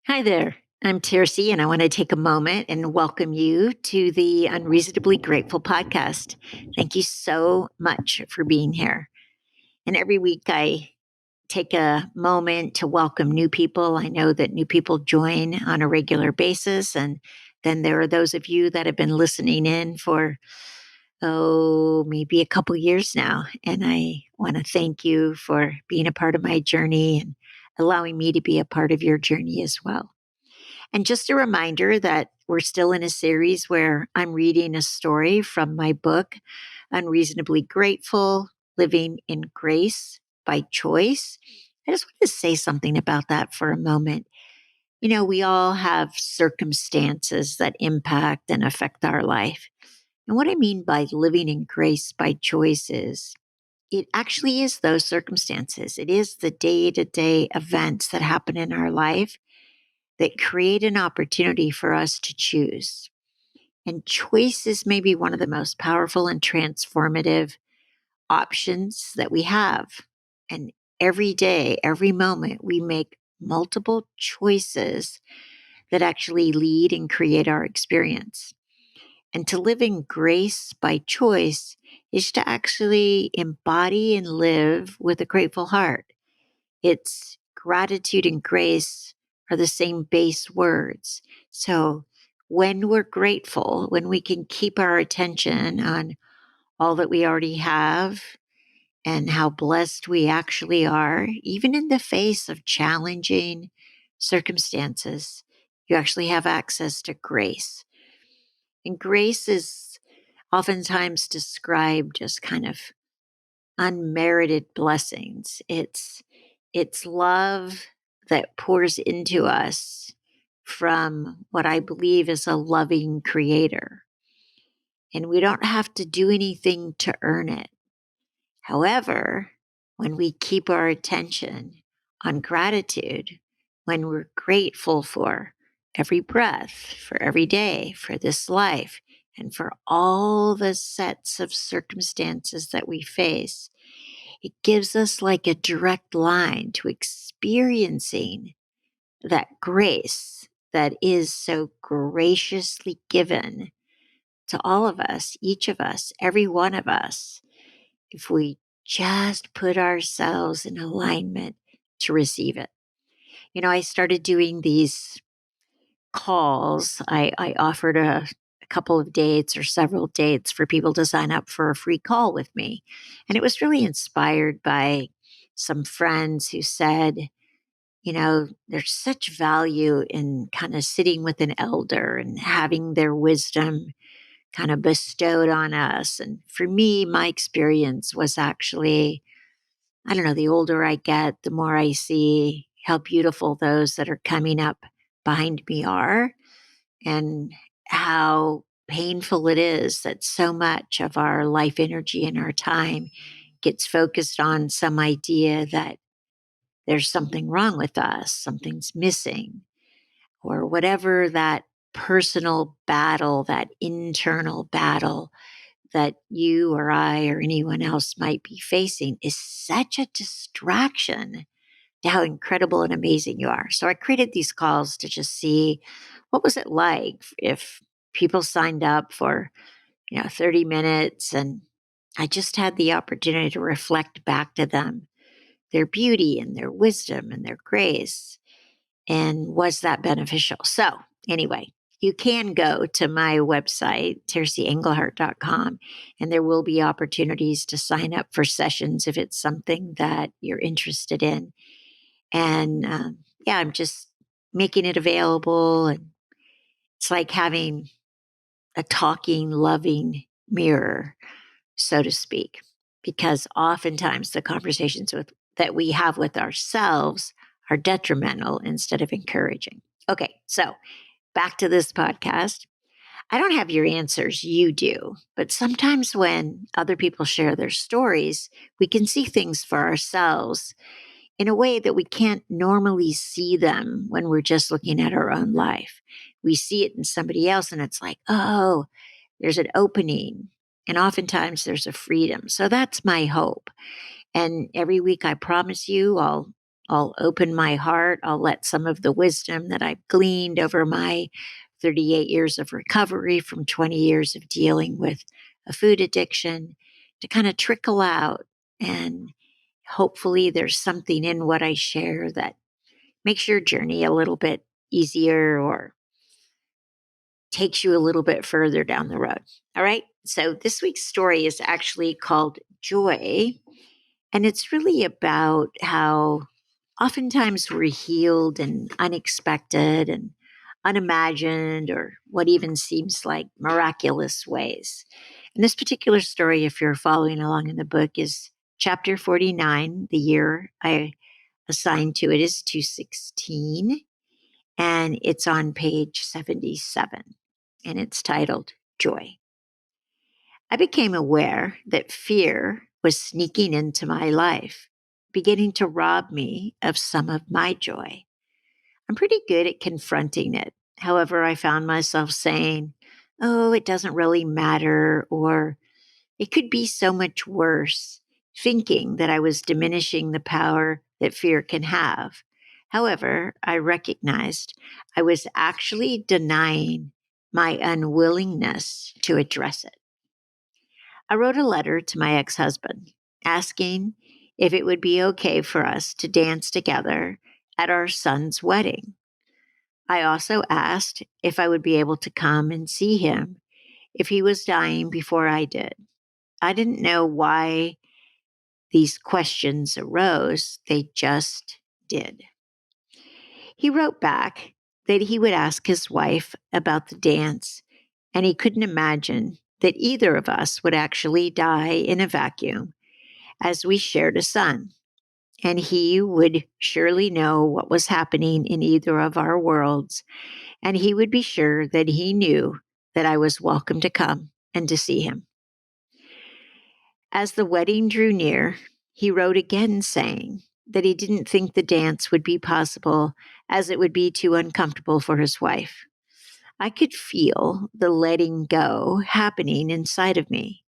Hi there. I'm Tirsi, and I want to take a moment and welcome you to the Unreasonably Grateful podcast. Thank you so much for being here. And every week I take a moment to welcome new people. I know that new people join on a regular basis. And then there are those of you that have been listening in for, maybe a couple years now. And I want to thank you for being a part of my journey and allowing me to be a part of your journey as well. And just a reminder that we're still in a series where I'm reading a story from my book, Unreasonably Grateful Living in Grace by Choice. I just want to say something about that for a moment. You know, we all have circumstances that impact and affect our life. And what I mean by living in grace by choice is it actually is those circumstances. It is the day to day events that happen in our life that create an opportunity for us to choose. And choice is maybe one of the most powerful and transformative options that we have. And every day, every moment, we make multiple choices that actually lead and create our experience. And to live in grace by choice is to actually embody and live with a grateful heart. It's gratitude and grace are the same base words. So when we're grateful, when we can keep our attention on all that we already have and how blessed we actually are, even in the face of challenging circumstances, you actually have access to grace. And grace is oftentimes described as kind of unmerited blessings. It's love that pours into us from what I believe is a loving creator. And we don't have to do anything to earn it. However, when we keep our attention on gratitude, when we're grateful for every breath, for every day, for this life, and for all the sets of circumstances that we face, it gives us like a direct line to experiencing that grace that is so graciously given to all of us, each of us, every one of us, if we just put ourselves in alignment to receive it. You know, I started doing these calls. I offered a couple of dates or several dates for people to sign up for a free call with me. And it was really inspired by some friends who said, you know, there's such value in kind of sitting with an elder and having their wisdom kind of bestowed on us. And for me, my experience was actually, I don't know, the older I get, the more I see how beautiful those that are coming up behind me are and how painful it is that so much of our life energy and our time gets focused on some idea that there's something wrong with us, something's missing, or whatever that personal battle, that internal battle that you or I or anyone else might be facing is such a distraction to how incredible and amazing you are. So I created these calls to just see what was it like if people signed up for, 30 minutes and I just had the opportunity to reflect back to them their beauty and their wisdom and their grace. And was that beneficial? So, anyway, you can go to my website, tercyenglehart.com, and there will be opportunities to sign up for sessions if it's something that you're interested in. And yeah, I'm just making it available. And it's like having a talking, loving mirror, so to speak, because oftentimes the conversations that we have with ourselves are detrimental instead of encouraging. Okay, so back to this podcast. I don't have your answers, you do. But sometimes when other people share their stories, we can see things for ourselves in a way that we can't normally see them when we're just looking at our own life. We see it in somebody else, and it's like, oh, there's an opening. And oftentimes there's a freedom. So that's my hope. And every week, I promise you, I'll I'll open my heart. I'll let some of the wisdom that I've gleaned over my 38 years of recovery from 20 years of dealing with a food addiction to kind of trickle out. And hopefully, there's something in what I share that makes your journey a little bit easier or takes you a little bit further down the road. All right. So, this week's story is actually called Joy. And it's really about how oftentimes we're healed in unexpected and unimagined or what even seems like miraculous ways. And this particular story, if you're following along in the book, is chapter 49. The year I assigned to it is 216, and it's on page 77, and it's titled Joy. I became aware that fear was sneaking into my life, beginning to rob me of some of my joy. I'm pretty good at confronting it. However, I found myself saying, oh, it doesn't really matter, or it could be so much worse, thinking that I was diminishing the power that fear can have. However, I recognized I was actually denying my unwillingness to address it. I wrote a letter to my ex husband asking if it would be okay for us to dance together at our son's wedding. I also asked if I would be able to come and see him if he was dying before I did. I didn't know why these questions arose, they just did. He wrote back that he would ask his wife about the dance, and he couldn't imagine that either of us would actually die in a vacuum as we shared a son. And he would surely know what was happening in either of our worlds, and he would be sure that he knew that I was welcome to come and to see him. As the wedding drew near, he wrote again saying that he didn't think the dance would be possible as it would be too uncomfortable for his wife. I could feel the letting go happening inside of me.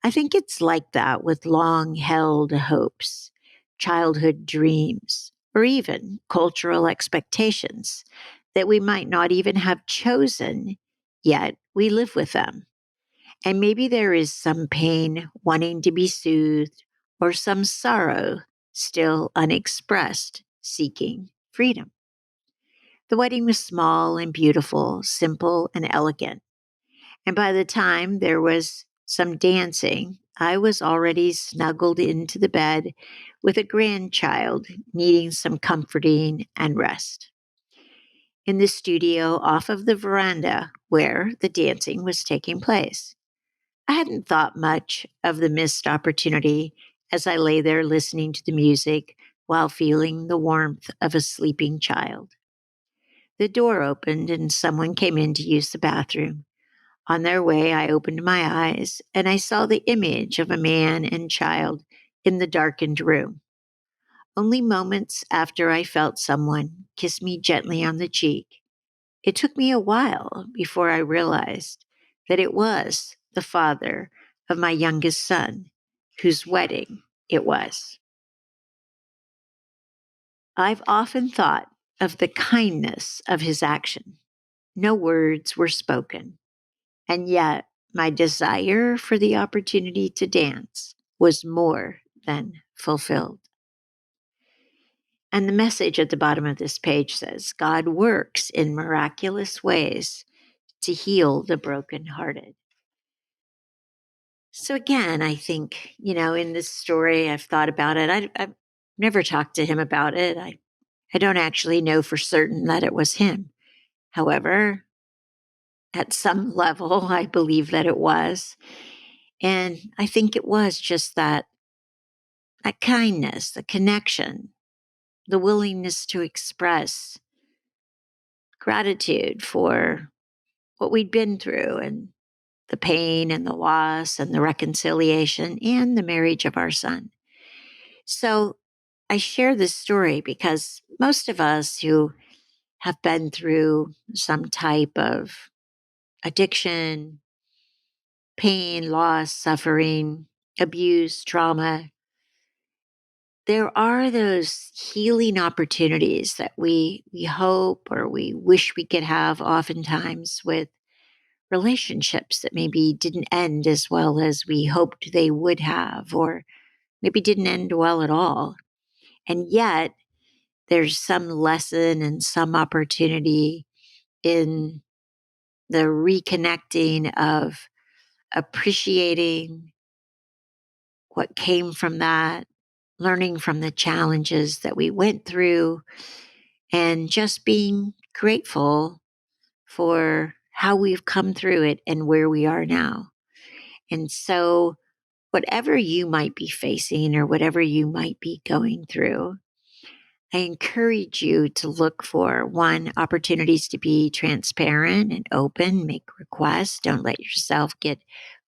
I think it's like that with long held hopes, childhood dreams, or even cultural expectations that we might not even have chosen, yet we live with them. And maybe there is some pain wanting to be soothed, or some sorrow still unexpressed, seeking freedom. The wedding was small and beautiful, simple and elegant. And by the time there was some dancing, I was already snuggled into the bed with a grandchild needing some comforting and rest. In the studio off of the veranda where the dancing was taking place, I hadn't thought much of the missed opportunity as I lay there listening to the music while feeling the warmth of a sleeping child. The door opened and someone came in to use the bathroom. On their way, I opened my eyes and I saw the image of a man and child in the darkened room. Only moments after I felt someone kiss me gently on the cheek, it took me a while before I realized that it was the father of my youngest son, whose wedding it was. I've often thought of the kindness of his action. No words were spoken, and yet my desire for the opportunity to dance was more than fulfilled. And the message at the bottom of this page says, God works in miraculous ways to heal the brokenhearted. So again, I think, in this story, I've thought about it. I've never talked to him about it. I don't actually know for certain that it was him. However, at some level, I believe that it was. And I think it was just that kindness, the connection, the willingness to express gratitude for what we'd been through and the pain and the loss and the reconciliation and the marriage of our son. So I share this story because most of us who have been through some type of addiction, pain, loss, suffering, abuse, trauma, there are those healing opportunities that we hope or we wish we could have oftentimes with relationships that maybe didn't end as well as we hoped they would have, or maybe didn't end well at all. And yet, there's some lesson and some opportunity in the reconnecting of appreciating what came from that, learning from the challenges that we went through, and just being grateful for how we've come through it and where we are now. And so, whatever you might be facing or whatever you might be going through, I encourage you to look for one, opportunities to be transparent and open, make requests. Don't let yourself get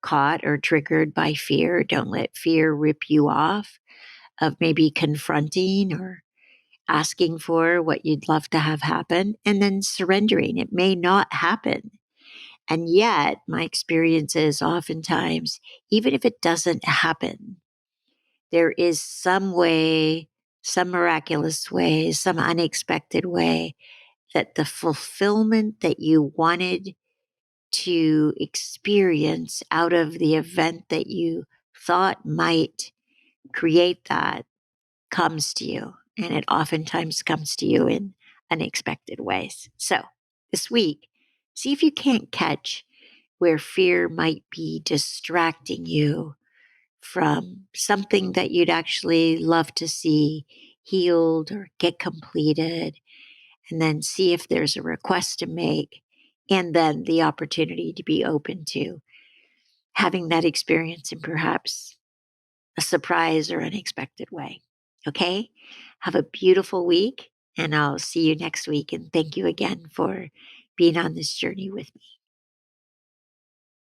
caught or triggered by fear. Don't let fear rip you off of maybe confronting or asking for what you'd love to have happen, and then surrendering. It may not happen. And yet, my experience is oftentimes, even if it doesn't happen, there is some way, some miraculous way, some unexpected way that the fulfillment that you wanted to experience out of the event that you thought might create that comes to you. And it oftentimes comes to you in unexpected ways. So this week, see if you can't catch where fear might be distracting you from something that you'd actually love to see healed or get completed, and then see if there's a request to make, and then the opportunity to be open to having that experience in perhaps a surprise or unexpected way. Okay? Have a beautiful week, and I'll see you next week. And thank you again for being on this journey with me.